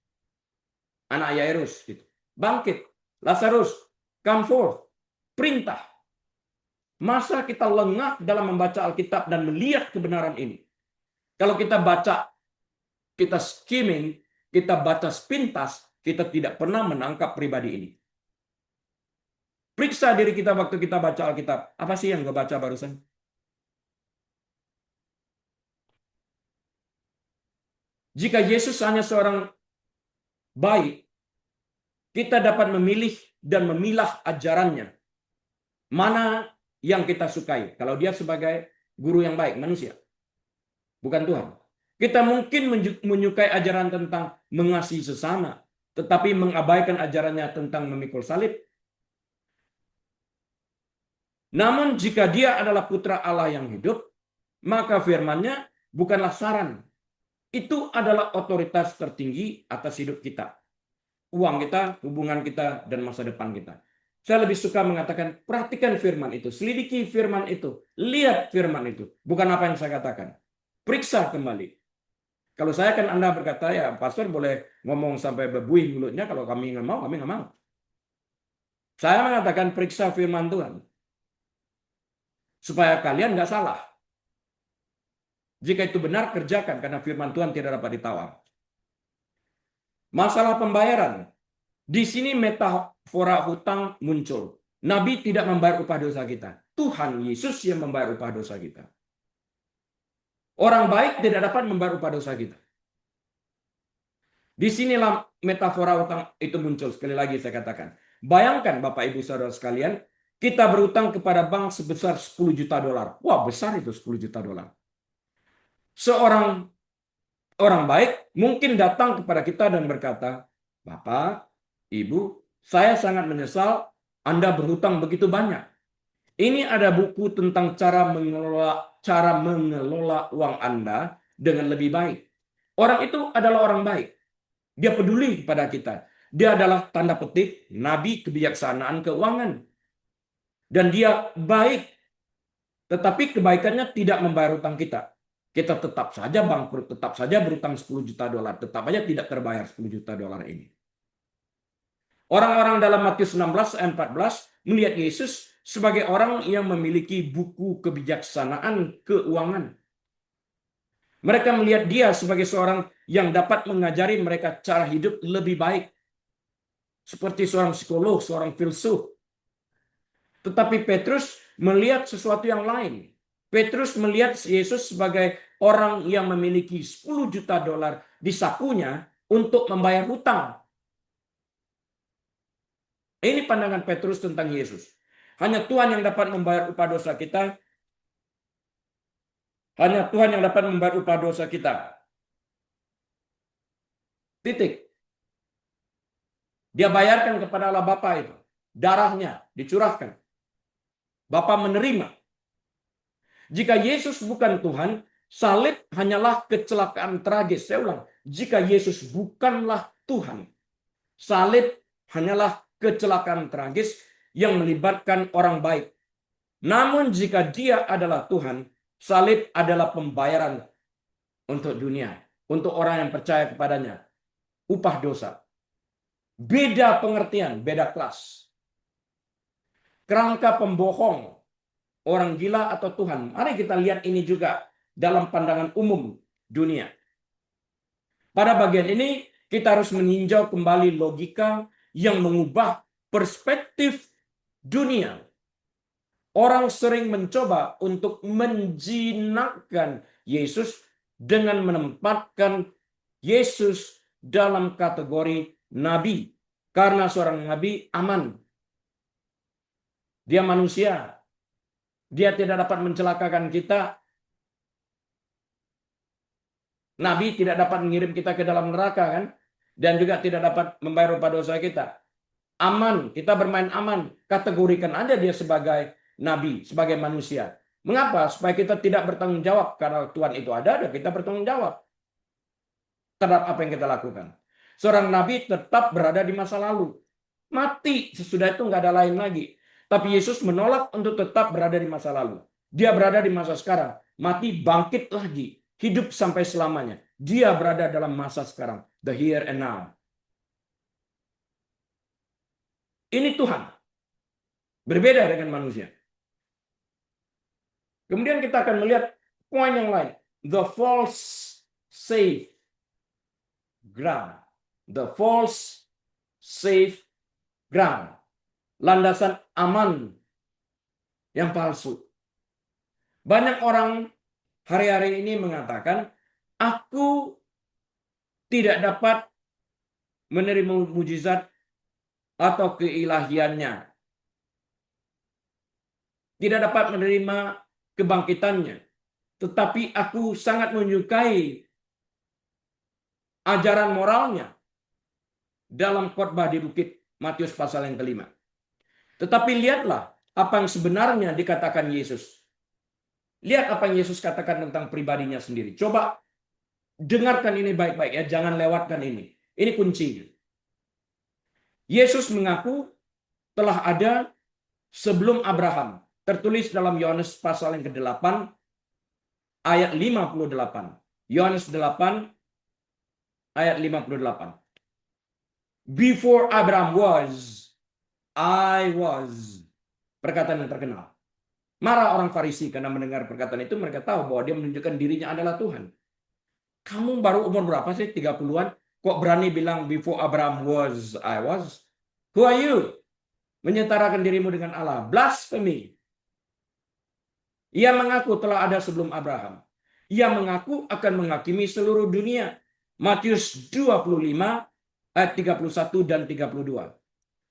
S1: Anak Yairus, gitu. Bangkit. Lazarus, come forth. Perintah. Masa kita lengah dalam membaca Alkitab dan melihat kebenaran ini? Kalau kita baca, kita skimming, kita baca sepintas, kita tidak pernah menangkap pribadi ini. Periksa diri kita waktu kita baca Alkitab. Apa sih yang gue baca barusan? Jika Yesus hanya seorang baik, kita dapat memilih dan memilah ajarannya. Mana yang kita sukai? Kalau dia sebagai guru yang baik, manusia. Bukan Tuhan. Kita mungkin menyukai ajaran tentang mengasihi sesama, tetapi mengabaikan ajarannya tentang memikul salib. Namun jika dia adalah putra Allah yang hidup, maka firman-Nya bukanlah saran. Itu adalah otoritas tertinggi atas hidup kita. Uang kita, hubungan kita, dan masa depan kita. Saya lebih suka mengatakan, perhatikan firman itu, selidiki firman itu, lihat firman itu. Bukan apa yang saya katakan. Periksa kembali. Kalau saya kan Anda berkata, ya pastor boleh ngomong sampai berbuih mulutnya, kalau kami nggak mau, kami nggak mau. Saya mengatakan periksa firman Tuhan. Supaya kalian nggak salah. Jika itu benar, kerjakan, karena firman Tuhan tidak dapat ditawar. Masalah pembayaran. Di sini metafora hutang muncul. Nabi tidak membayar upah dosa kita. Tuhan Yesus yang membayar upah dosa kita. Orang baik tidak dapat membayar upah dosa kita. Disinilah metafora hutang itu muncul. Sekali lagi saya katakan. Bayangkan Bapak Ibu Saudara sekalian, kita berutang kepada bank sebesar 10 juta dolar. Wah, besar itu 10 juta dolar. Seorang orang baik mungkin datang kepada kita dan berkata, Bapak, Ibu, saya sangat menyesal Anda berhutang begitu banyak. Ini ada buku tentang cara mengelola uang Anda dengan lebih baik. Orang itu adalah orang baik. Dia peduli kepada kita. Dia adalah tanda petik nabi kebijaksanaan keuangan. Dan dia baik. Tetapi kebaikannya tidak membayar hutang kita. Kita tetap saja bangkrut, tetap saja berutang 10 juta dolar, tetap saja tidak terbayar 10 juta dolar ini. Orang-orang dalam Matius 16 ayat 14 melihat Yesus sebagai orang yang memiliki buku kebijaksanaan keuangan. Mereka melihat dia sebagai seorang yang dapat mengajari mereka cara hidup lebih baik. Seperti seorang psikolog, seorang filsuf. Tetapi Petrus melihat sesuatu yang lain. Petrus melihat Yesus sebagai orang yang memiliki 10 juta dolar di sakunya untuk membayar hutang. Ini pandangan Petrus tentang Yesus. Hanya Tuhan yang dapat membayar upah dosa kita. Hanya Tuhan yang dapat membayar upah dosa kita. Titik. Dia bayarkan kepada Allah Bapa itu. Darahnya dicurahkan. Bapa menerima. Jika Yesus bukan Tuhan, salib hanyalah kecelakaan tragis. Saya ulang, jika Yesus bukanlah Tuhan, salib hanyalah kecelakaan tragis yang melibatkan orang baik. Namun jika dia adalah Tuhan, salib adalah pembayaran untuk dunia, untuk orang yang percaya kepadanya. Upah dosa. Beda pengertian, beda kelas. Kerangka pembohong, orang gila atau Tuhan. Mari kita lihat ini juga dalam pandangan umum dunia. Pada bagian ini kita harus meninjau kembali logika yang mengubah perspektif dunia. Orang sering mencoba untuk menjinakkan Yesus dengan menempatkan Yesus dalam kategori nabi. Karena seorang nabi aman. Dia manusia. Dia tidak dapat mencelakakan kita. Nabi tidak dapat mengirim kita ke dalam neraka kan? Dan juga tidak dapat membayar upah dosa kita. Aman, kita bermain aman. Kategorikan aja dia sebagai nabi, sebagai manusia. Mengapa? Supaya kita tidak bertanggung jawab. Karena Tuhan itu ada, dan kita bertanggung jawab terhadap apa yang kita lakukan. Seorang nabi tetap berada di masa lalu. Mati, sesudah itu nggak ada lain lagi. Tapi Yesus menolak untuk tetap berada di masa lalu. Dia berada di masa sekarang. Mati, bangkit lagi. Hidup sampai selamanya. Dia berada dalam masa sekarang. The here and now. Ini Tuhan. Berbeda dengan manusia. Kemudian kita akan melihat poin yang lain. The false safe ground. The false safe ground. Landasan aman yang palsu. Banyak orang hari-hari ini mengatakan, aku tidak dapat menerima mujizat atau keilahiannya. Tidak dapat menerima kebangkitannya. Tetapi aku sangat menyukai ajaran moralnya dalam khotbah di bukit Matius pasal yang kelima. Tetapi lihatlah, apa yang sebenarnya dikatakan Yesus. Lihat apa yang Yesus katakan tentang pribadinya sendiri. Coba dengarkan ini baik-baik ya, jangan lewatkan ini. Ini kuncinya. Yesus mengaku telah ada sebelum Abraham. Tertulis dalam Yohanes pasal yang ke-8 ayat 58. Yohanes 8 ayat 58. Before Abraham was, I was. Perkataan yang terkenal. Marah orang Farisi karena mendengar perkataan itu, mereka tahu bahwa dia menunjukkan dirinya adalah Tuhan. Kamu baru umur berapa sih? 30-an? Kok berani bilang before Abraham was, I was? Who are you? Menyetarakan dirimu dengan Allah. Blasphemy. Ia mengaku telah ada sebelum Abraham. Ia mengaku akan menghakimi seluruh dunia. Matius 25 ayat 31 dan 32.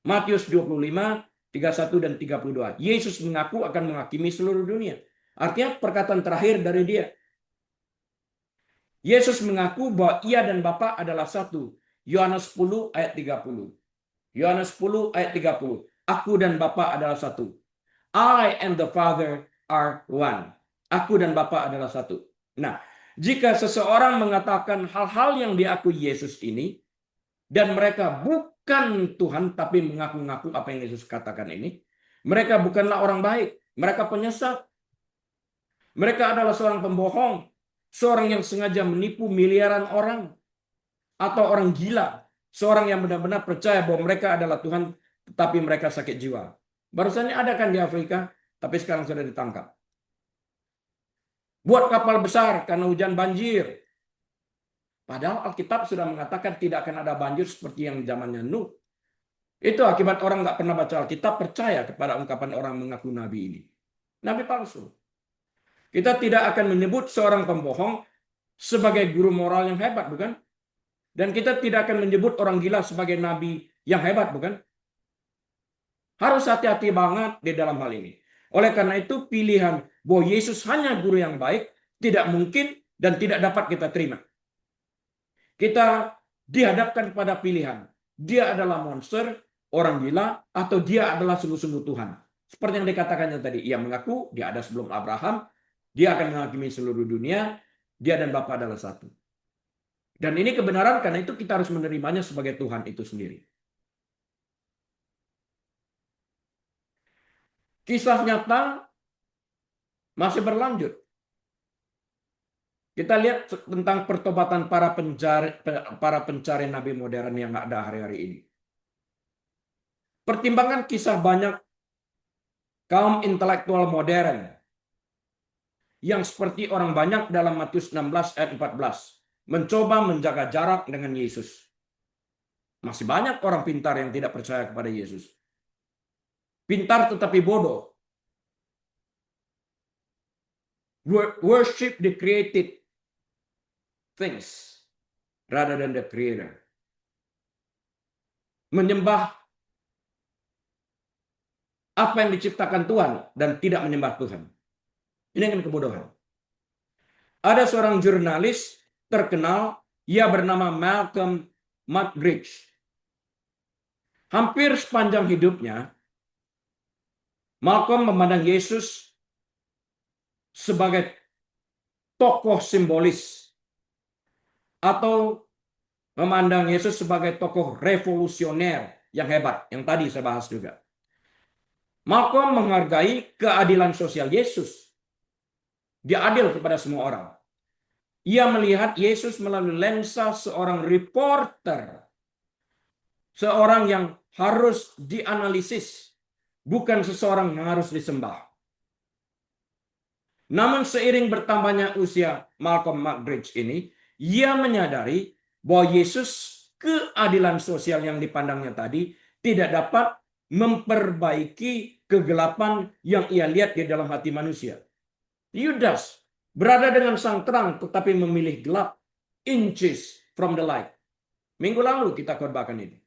S1: Matius 25, 31 dan 32. Yesus mengaku akan menghakimi seluruh dunia. Artinya perkataan terakhir dari dia. Yesus mengaku bahwa ia dan Bapa adalah satu. Yohanes 10 ayat 30. Yohanes 10 ayat 30. Aku dan Bapa adalah satu. I and the Father are one. Aku dan Bapa adalah satu. Nah, jika seseorang mengatakan hal-hal yang diakui Yesus ini, dan mereka bukan Tuhan, tapi mengaku-ngaku apa yang Yesus katakan ini, mereka bukanlah orang baik. Mereka penyesat. Mereka adalah seorang pembohong. Seorang yang sengaja menipu miliaran orang. Atau orang gila. Seorang yang benar-benar percaya bahwa mereka adalah Tuhan, tetapi mereka sakit jiwa. Barusan ini ada kan di Afrika, tapi sekarang sudah ditangkap. Buat kapal besar karena hujan banjir. Padahal Alkitab sudah mengatakan tidak akan ada banjir seperti yang zamannya Nuh. Itu akibat orang nggak pernah baca Alkitab, percaya kepada ungkapan orang mengaku nabi ini. Nabi palsu. Kita tidak akan menyebut seorang pembohong sebagai guru moral yang hebat, bukan? Dan kita tidak akan menyebut orang gila sebagai nabi yang hebat, bukan? Harus hati-hati banget di dalam hal ini. Oleh karena itu, pilihan bahwa Yesus hanya guru yang baik tidak mungkin dan tidak dapat kita terima. Kita dihadapkan pada pilihan. Dia adalah monster, orang gila, atau dia adalah sungguh-sungguh Tuhan. Seperti yang dikatakannya tadi, ia mengaku dia ada sebelum Abraham, dia akan menghakimi seluruh dunia, dia dan Bapa adalah satu. Dan ini kebenaran, karena itu kita harus menerimanya sebagai Tuhan itu sendiri. Kisah nyata masih berlanjut. Kita lihat tentang pertobatan para pencari nabi modern yang ada hari-hari ini. Pertimbangan kisah banyak kaum intelektual modern yang seperti orang banyak dalam Matius 16 ayat 14 mencoba menjaga jarak dengan Yesus. Masih banyak orang pintar yang tidak percaya kepada Yesus. Pintar tetapi bodoh. Worship the created things rather than the creator. Menyembah apa yang diciptakan Tuhan dan tidak menyembah Tuhan. Ini kan kebodohan. Ada seorang jurnalis terkenal, ia bernama Malcolm McGregor. Hampir sepanjang hidupnya, Malcolm memandang Yesus sebagai tokoh simbolis atau memandang Yesus sebagai tokoh revolusioner yang hebat, yang tadi saya bahas juga. Malcolm menghargai keadilan sosial Yesus. Dia adil kepada semua orang. Ia melihat Yesus melalui lensa seorang reporter. Seorang yang harus dianalisis, bukan seseorang yang harus disembah. Namun seiring bertambahnya usia Malcolm McGregor ini, ia menyadari bahwa Yesus, keadilan sosial yang dipandangnya tadi, tidak dapat memperbaiki kegelapan yang ia lihat di dalam hati manusia. Yudas berada dengan sang terang tetapi memilih gelap, inches from the light. Minggu lalu kita khotbahkan ini.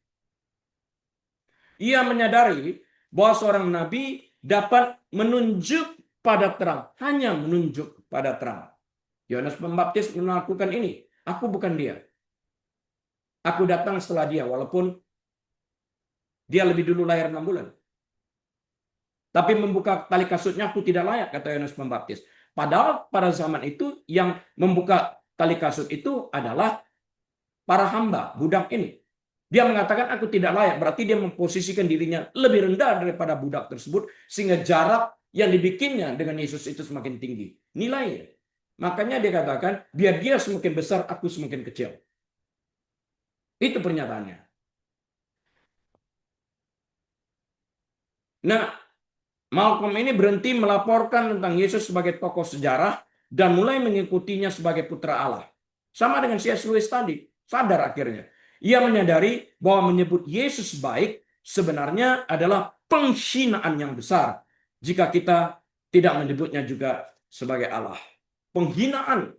S1: Ia menyadari bahwa seorang nabi dapat menunjuk pada terang, hanya menunjuk pada terang. Yohanes Pembaptis melakukan ini. Aku bukan dia. Aku datang setelah dia, walaupun dia lebih dulu lahir 6 bulan. Tapi membuka tali kasutnya aku tidak layak, kata Yohanes Pembaptis. Padahal pada zaman itu yang membuka tali kasut itu adalah para hamba, budak ini. Dia mengatakan aku tidak layak, berarti dia memposisikan dirinya lebih rendah daripada budak tersebut, sehingga jarak yang dibikinnya dengan Yesus itu semakin tinggi nilainya. Makanya dia katakan, biar dia semakin besar, aku semakin kecil. Itu pernyataannya. Nah, Malcolm ini berhenti melaporkan tentang Yesus sebagai tokoh sejarah dan mulai mengikutinya sebagai putra Allah. Sama dengan C.S. Lewis tadi, sadar akhirnya. Ia menyadari bahwa menyebut Yesus baik sebenarnya adalah penghinaan yang besar jika kita tidak menyebutnya juga sebagai Allah. Penghinaan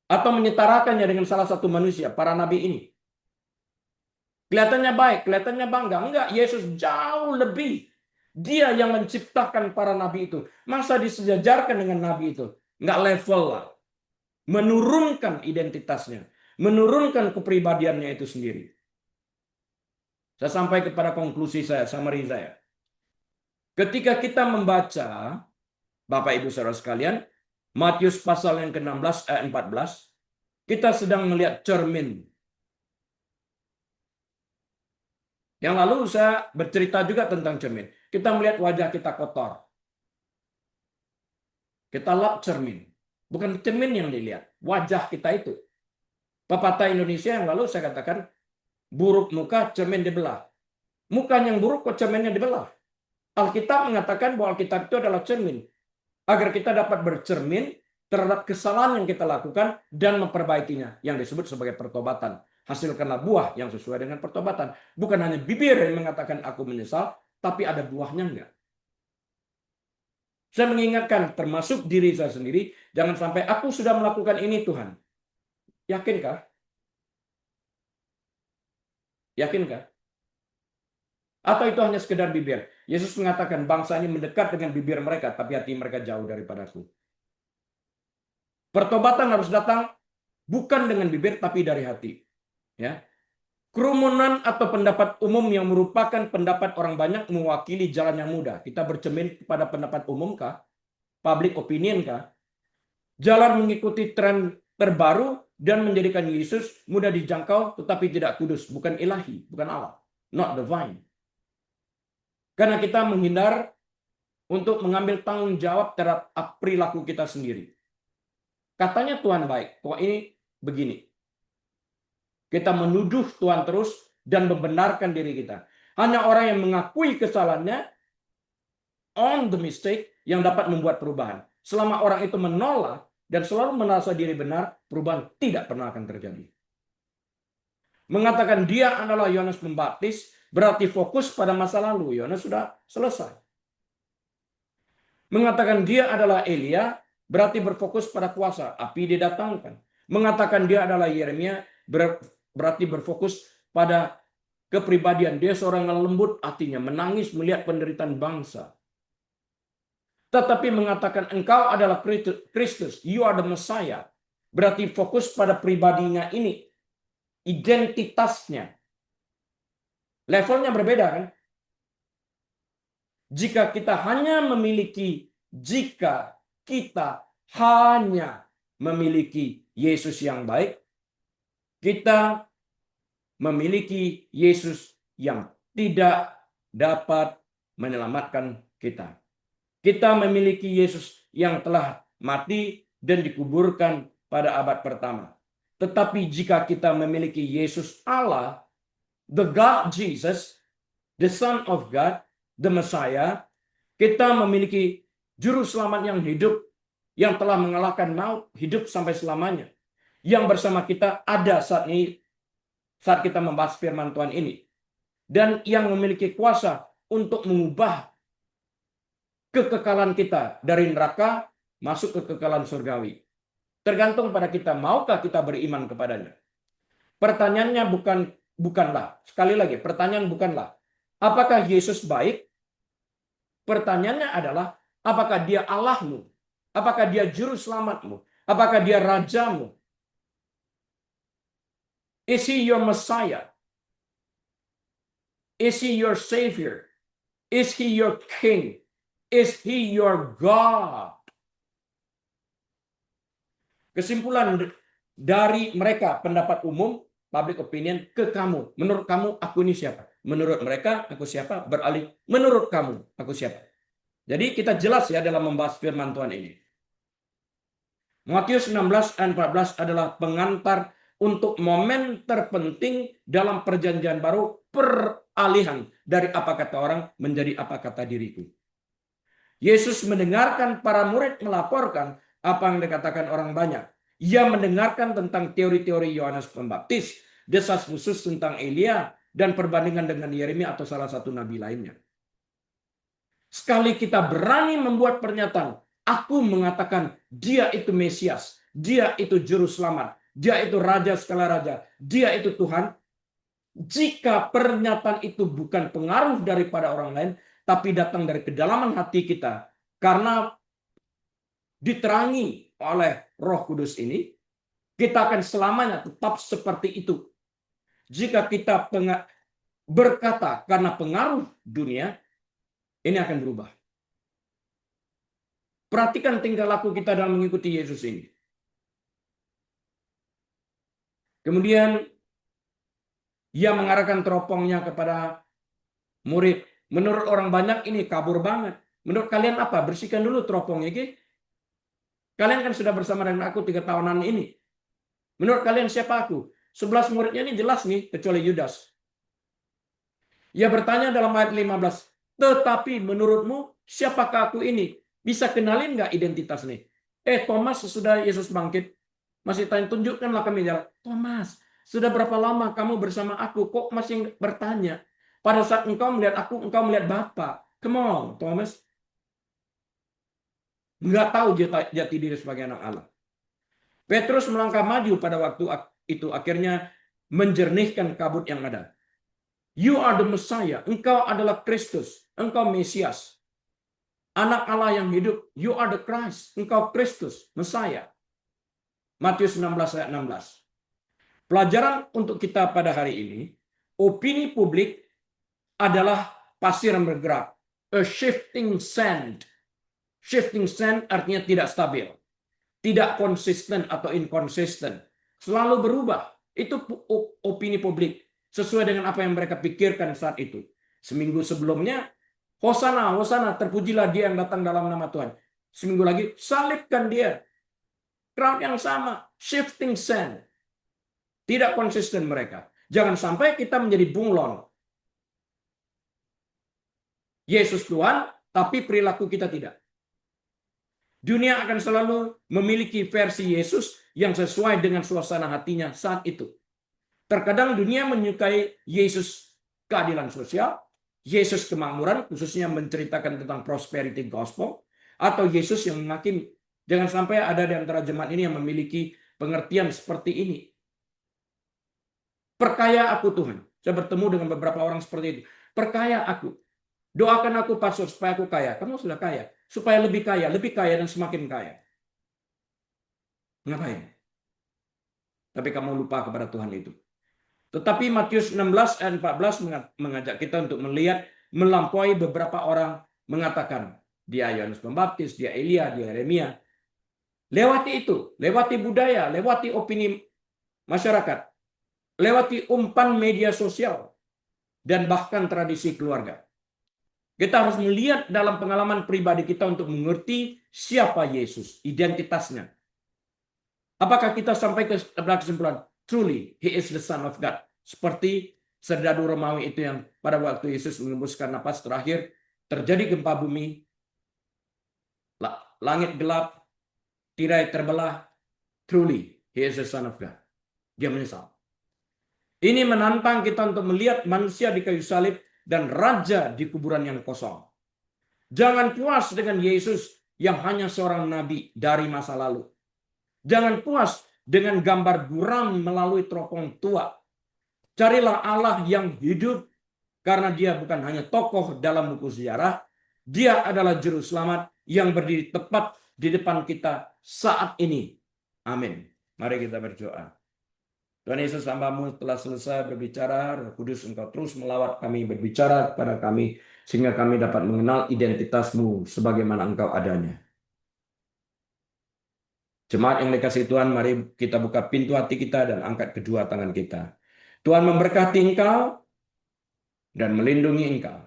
S1: atau menyetarakannya dengan salah satu manusia, para nabi ini. Kelihatannya baik, kelihatannya bangga. Enggak, Yesus jauh lebih. Dia yang menciptakan para nabi itu. Masa disejajarkan dengan nabi itu? Enggak level lah. Menurunkan identitasnya. Menurunkan kepribadiannya itu sendiri. Saya sampai kepada konklusi saya, summary saya. Ketika kita membaca, Bapak Ibu Saudara sekalian, Matius pasal yang ke-16 ayat 14, kita sedang melihat cermin. Yang lalu saya bercerita juga tentang cermin. Kita melihat wajah kita kotor. Kita lap cermin. Bukan cermin yang dilihat, wajah kita itu. Pepatah Indonesia yang lalu saya katakan, buruk muka, cermin dibelah. Muka yang buruk kok cerminnya dibelah. Alkitab mengatakan bahwa Alkitab itu adalah cermin. Agar kita dapat bercermin terhadap kesalahan yang kita lakukan dan memperbaikinya. Yang disebut sebagai pertobatan. Hasilkanlah buah yang sesuai dengan pertobatan. Bukan hanya bibir yang mengatakan aku menyesal, tapi ada buahnya enggak. Saya mengingatkan termasuk diri saya sendiri, jangan sampai aku sudah melakukan ini Tuhan. Yakinkah? Yakinkah? Atau itu hanya sekedar bibir? Yesus mengatakan bangsa ini mendekat dengan bibir mereka, tapi hati mereka jauh daripadaku. Pertobatan harus datang bukan dengan bibir, tapi dari hati. Ya, kerumunan atau pendapat umum yang merupakan pendapat orang banyak mewakili jalan yang mudah. Kita bercermin kepada pendapat umum kah? Public opinion kah? Jalan mengikuti tren terbaru dan menjadikan Yesus mudah dijangkau tetapi tidak kudus. Bukan ilahi, bukan Allah. Not divine. Karena kita menghindar untuk mengambil tanggung jawab terhadap perilaku kita sendiri. Katanya Tuhan baik, kok ini begini. Kita menuduh Tuhan terus dan membenarkan diri kita. Hanya orang yang mengakui kesalahannya on the mistake yang dapat membuat perubahan. Selama orang itu menolak dan selalu merasa diri benar, perubahan tidak pernah akan terjadi. Mengatakan dia adalah Yohanes Pembaptis berarti fokus pada masa lalu. Yohanes sudah selesai. Mengatakan dia adalah Elia berarti berfokus pada kuasa, api didatangkan. Mengatakan dia adalah Yeremia berarti berfokus pada kepribadian. Dia seorang yang lembut hatinya, menangis melihat penderitaan bangsa. Tetapi mengatakan engkau adalah Kristus, you are the Messiah. Berarti fokus pada pribadinya ini. Identitasnya. Levelnya berbeda kan? Jika kita hanya memiliki Yesus yang baik, kita memiliki Yesus yang tidak dapat menyelamatkan kita. Kita memiliki Yesus yang telah mati dan dikuburkan pada abad pertama. Tetapi jika kita memiliki Yesus Allah, the God Jesus, the Son of God, the Messiah, kita memiliki juru selamat yang hidup, yang telah mengalahkan maut, hidup sampai selamanya. Yang bersama kita ada saat ini, saat kita membahas firman Tuhan ini. Dan yang memiliki kuasa untuk mengubah kekekalan kita dari neraka masuk ke kekekalan surgawi. Tergantung pada kita, maukah kita beriman kepadanya. Pertanyaannya bukanlah, sekali lagi, pertanyaan bukanlah, apakah Yesus baik? Pertanyaannya adalah, apakah dia Allahmu? Apakah dia juru selamatmu? Apakah dia rajamu? Is he your Messiah? Is he your Savior? Is he your king? Is he your God? Kesimpulan dari mereka, pendapat umum, public opinion, ke kamu. Menurut kamu, aku ini siapa? Menurut mereka, aku siapa? Beralih, menurut kamu, aku siapa? Jadi kita jelas ya dalam membahas firman Tuhan ini. Matius 16 dan 14 adalah pengantar untuk momen terpenting dalam perjanjian baru, peralihan dari apa kata orang menjadi apa kata diriku. Yesus mendengarkan para murid melaporkan apa yang dikatakan orang banyak. Ia mendengarkan tentang teori-teori Yohanes Pembaptis, desas-desus tentang Elia, dan perbandingan dengan Yeremia atau salah satu nabi lainnya. Sekali kita berani membuat pernyataan, aku mengatakan dia itu Mesias, dia itu juru selamat, dia itu raja segala raja, dia itu Tuhan. Jika pernyataan itu bukan pengaruh daripada orang lain, tapi datang dari kedalaman hati kita, karena diterangi oleh Roh Kudus ini, kita akan selamanya tetap seperti itu. Jika kita berkata karena pengaruh dunia, ini akan berubah. Perhatikan tingkah laku kita dalam mengikuti Yesus ini. Kemudian ia mengarahkan teropongnya kepada murid. Menurut orang banyak ini kabur banget. Menurut kalian apa? Bersihkan dulu teropongnya. Okay? Kalian kan sudah bersama dengan aku 3 tahunan ini. Menurut kalian siapa aku? 11 muridnya ini jelas nih, kecuali Yudas. Ia bertanya dalam ayat 15. Tetapi menurutmu siapakah aku ini? Bisa kenalin nggak identitas nih? Thomas sesudah Yesus bangkit. Masih tanya, tunjukkanlah kami jalan. Thomas, sudah berapa lama kamu bersama aku? Kok masih bertanya? Pada saat engkau melihat aku, engkau melihat Bapa. Come on, Thomas. Nggak tahu jati diri sebagai anak Allah. Petrus melangkah maju pada waktu itu. Akhirnya menjernihkan kabut yang ada. You are the Messiah. Engkau adalah Kristus. Engkau Mesias. Anak Allah yang hidup. You are the Christ. Engkau Kristus, Messiah. Matius 16 ayat 16. Pelajaran untuk kita pada hari ini, opini publik adalah pasir yang bergerak. A shifting sand. Shifting sand artinya tidak stabil. Tidak konsisten atau inkonsisten. Selalu berubah. Itu opini publik. Sesuai dengan apa yang mereka pikirkan saat itu. Seminggu sebelumnya, Hosana, Hosana, terpujilah dia yang datang dalam nama Tuhan. Seminggu lagi, salibkan dia. Crowd yang sama. Shifting sand. Tidak konsisten mereka. Jangan sampai kita menjadi bunglon. Yesus Tuhan, tapi perilaku kita tidak. Dunia akan selalu memiliki versi Yesus yang sesuai dengan suasana hatinya saat itu. Terkadang dunia menyukai Yesus keadilan sosial, Yesus kemakmuran, khususnya menceritakan tentang prosperity gospel, atau Yesus yang menghakimi. Jangan sampai ada di antara jemaat ini yang memiliki pengertian seperti ini. Perkaya aku Tuhan. Saya bertemu dengan beberapa orang seperti itu. Perkaya aku. Doakan aku pastor supaya aku kaya. Kamu sudah kaya. Supaya lebih kaya dan semakin kaya. Ngapain? Tapi kamu lupa kepada Tuhan itu. Tetapi Matius 16 ayat 14 mengajak kita untuk melihat melampaui beberapa orang mengatakan dia Yohanes Pembaptis, dia Elia, dia Yeremia. Lewati itu, lewati budaya, lewati opini masyarakat, lewati umpan media sosial, dan bahkan tradisi keluarga. Kita harus melihat dalam pengalaman pribadi kita untuk mengerti siapa Yesus, identitasnya. Apakah kita sampai ke kesimpulan, truly, he is the Son of God. Seperti serdadu Romawi itu yang pada waktu Yesus mengembuskan napas terakhir, terjadi gempa bumi, langit gelap, tirai terbelah, truly, he is the Son of God. Dia menyesal. Ini menantang kita untuk melihat manusia di kayu salib dan raja di kuburan yang kosong. Jangan puas dengan Yesus yang hanya seorang nabi dari masa lalu. Jangan puas dengan gambar buram melalui teropong tua. Carilah Allah yang hidup karena dia bukan hanya tokoh dalam buku sejarah. Dia adalah juru selamat yang berdiri tepat di depan kita saat ini. Amin. Mari kita berdoa. Tuhan Yesus, hamba-Mu telah selesai berbicara. Roh Kudus, Engkau terus melawat kami, berbicara kepada kami. sehingga kami dapat mengenal identitas-Mu sebagaimana Engkau adanya. Jemaat yang dikasihi Tuhan, mari kita buka pintu hati kita dan angkat kedua tangan kita. Tuhan memberkati engkau dan melindungi engkau.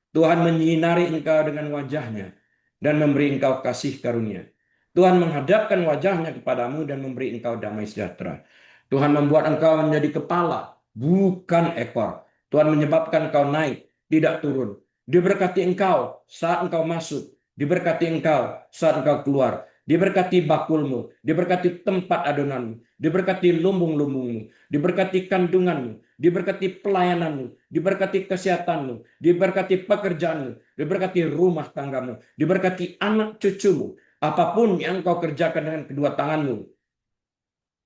S1: Tuhan menyinari engkau dengan wajahnya dan memberi engkau kasih karunia. Tuhan menghadapkan wajahnya kepadamu dan memberi engkau damai sejahtera. Tuhan membuat engkau menjadi kepala, bukan ekor. Tuhan menyebabkan engkau naik, tidak turun. Diberkati engkau saat engkau masuk. Diberkati engkau saat engkau keluar. Diberkati bakulmu, diberkati tempat adonanmu, diberkati lumbung-lumbungmu, diberkati kandunganmu, diberkati pelayananmu, diberkati kesehatanmu, diberkati pekerjaanmu, diberkati rumah tanggamu, diberkati anak cucumu, apapun yang kau kerjakan dengan kedua tanganmu.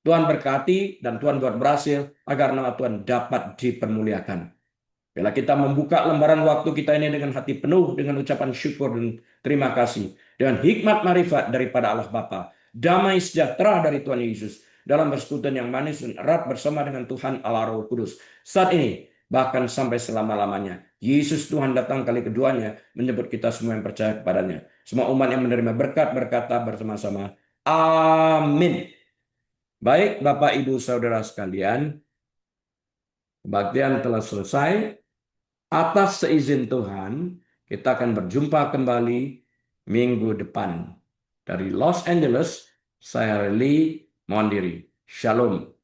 S1: Tuhan berkati dan Tuhan buat berhasil agar nama Tuhan dapat dipermuliakan. Bila kita membuka lembaran waktu kita ini dengan hati penuh dengan ucapan syukur dan terima kasih. Dengan hikmat marifat daripada Allah Bapa, damai sejahtera dari Tuhan Yesus, dalam persekutuan yang manis dan erat bersama dengan Tuhan Allah Roh Kudus. Saat ini, bahkan sampai selama-lamanya. Yesus Tuhan datang kali keduanya, menyebut kita semua yang percaya kepadanya. Semua umat yang menerima berkat berkata bersama-sama, Amin. Baik Bapak Ibu Saudara sekalian, kebaktian telah selesai. Atas seizin Tuhan, kita akan berjumpa kembali minggu depan. Dari Los Angeles, saya Lee mohon diri. Shalom.